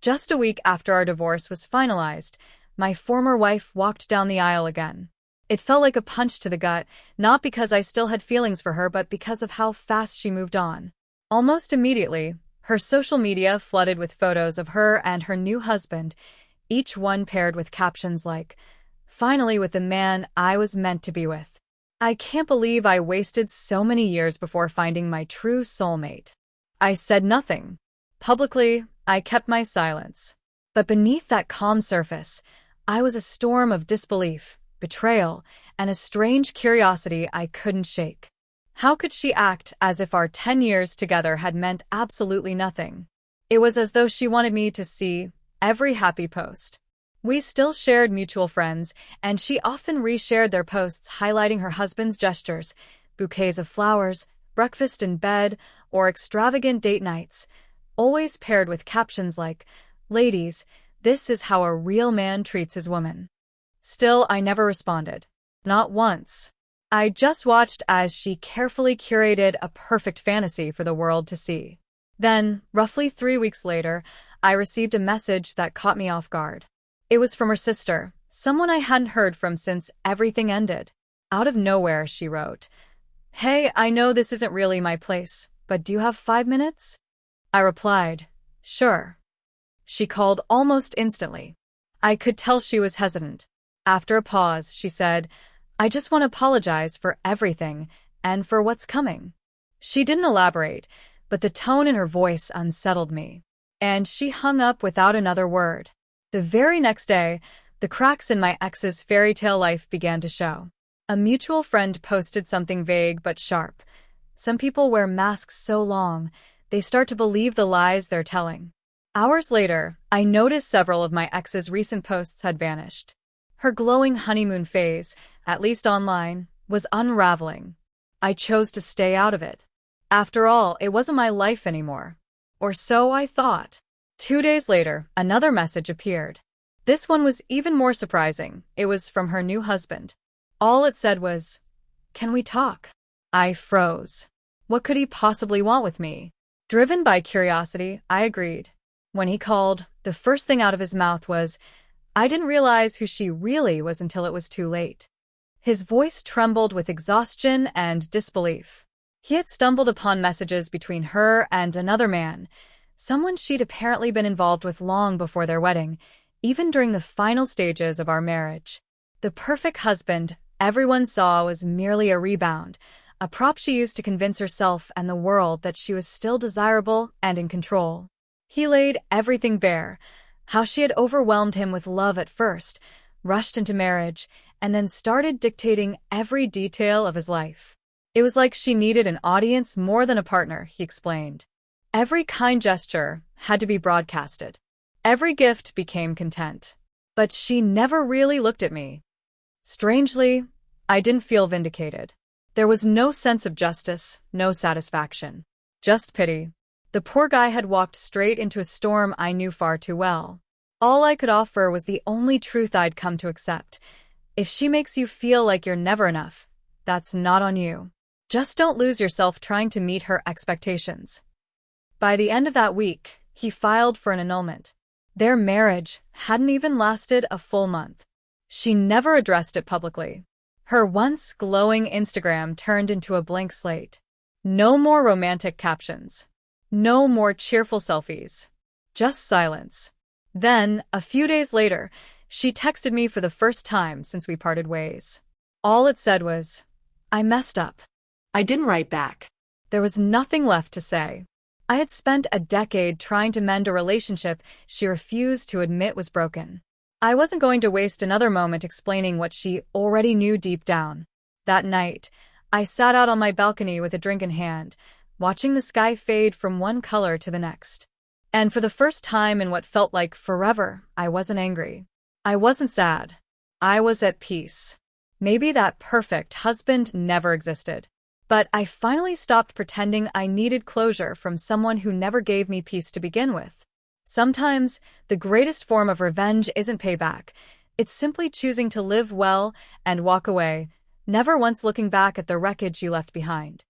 Just a week after our divorce was finalized, my former wife walked down the aisle again. It felt like a punch to the gut, not because I still had feelings for her, but because of how fast she moved on. Almost immediately, her social media flooded with photos of her and her new husband, each one paired with captions like, "Finally with the man I was meant to be with. I can't believe I wasted so many years before finding my true soulmate." I said nothing. Publicly, I kept my silence. But beneath that calm surface, I was a storm of disbelief, betrayal, and a strange curiosity I couldn't shake. How could she act as if our 10 years together had meant absolutely nothing? It was as though she wanted me to see every happy post. We still shared mutual friends, and she often reshared their posts highlighting her husband's gestures, bouquets of flowers, breakfast in bed, or extravagant date nights, always paired with captions like, "Ladies, this is how a real man treats his woman." Still, I never responded. Not once. I just watched as she carefully curated a perfect fantasy for the world to see. Then, roughly 3 weeks later, I received a message that caught me off guard. It was from her sister, someone I hadn't heard from since everything ended. Out of nowhere, she wrote, "Hey, I know this isn't really my place, but do you have 5 minutes?" I replied, "Sure." She called almost instantly. I could tell she was hesitant. After a pause, she said, "I just want to apologize for everything and for what's coming." She didn't elaborate, but the tone in her voice unsettled me. And she hung up without another word. The very next day, the cracks in my ex's fairy tale life began to show. A mutual friend posted something vague but sharp. "Some people wear masks so long, they start to believe the lies they're telling." Hours later, I noticed several of my ex's recent posts had vanished. Her glowing honeymoon phase, at least online, was unraveling. I chose to stay out of it. After all, it wasn't my life anymore. Or so I thought. 2 days later, another message appeared. This one was even more surprising. It was from her new husband. All it said was, "Can we talk?" I froze. What could he possibly want with me? Driven by curiosity, I agreed. When he called, the first thing out of his mouth was, "I didn't realize who she really was until it was too late." His voice trembled with exhaustion and disbelief. He had stumbled upon messages between her and another man, someone she'd apparently been involved with long before their wedding, even during the final stages of our marriage. The perfect husband everyone saw was merely a rebound, a prop she used to convince herself and the world that she was still desirable and in control. He laid everything bare, how she had overwhelmed him with love at first, rushed into marriage, and then started dictating every detail of his life. It was like she needed an audience more than a partner, he explained. Every kind gesture had to be broadcasted. Every gift became content. But she never really looked at me. Strangely, I didn't feel vindicated. There was no sense of justice, no satisfaction. Just pity. The poor guy had walked straight into a storm I knew far too well. All I could offer was the only truth I'd come to accept. If she makes you feel like you're never enough, that's not on you. Just don't lose yourself trying to meet her expectations. By the end of that week, he filed for an annulment. Their marriage hadn't even lasted a full month. She never addressed it publicly. Her once glowing Instagram turned into a blank slate. No more romantic captions. No more cheerful selfies. Just silence. Then, a few days later, she texted me for the first time since we parted ways. All it said was, "I messed up." I didn't write back. There was nothing left to say. I had spent a decade trying to mend a relationship she refused to admit was broken. I wasn't going to waste another moment explaining what she already knew deep down. That night, I sat out on my balcony with a drink in hand, watching the sky fade from one color to the next. And for the first time in what felt like forever, I wasn't angry. I wasn't sad. I was at peace. Maybe that perfect husband never existed. But I finally stopped pretending I needed closure from someone who never gave me peace to begin with. Sometimes, the greatest form of revenge isn't payback. It's simply choosing to live well and walk away, never once looking back at the wreckage you left behind.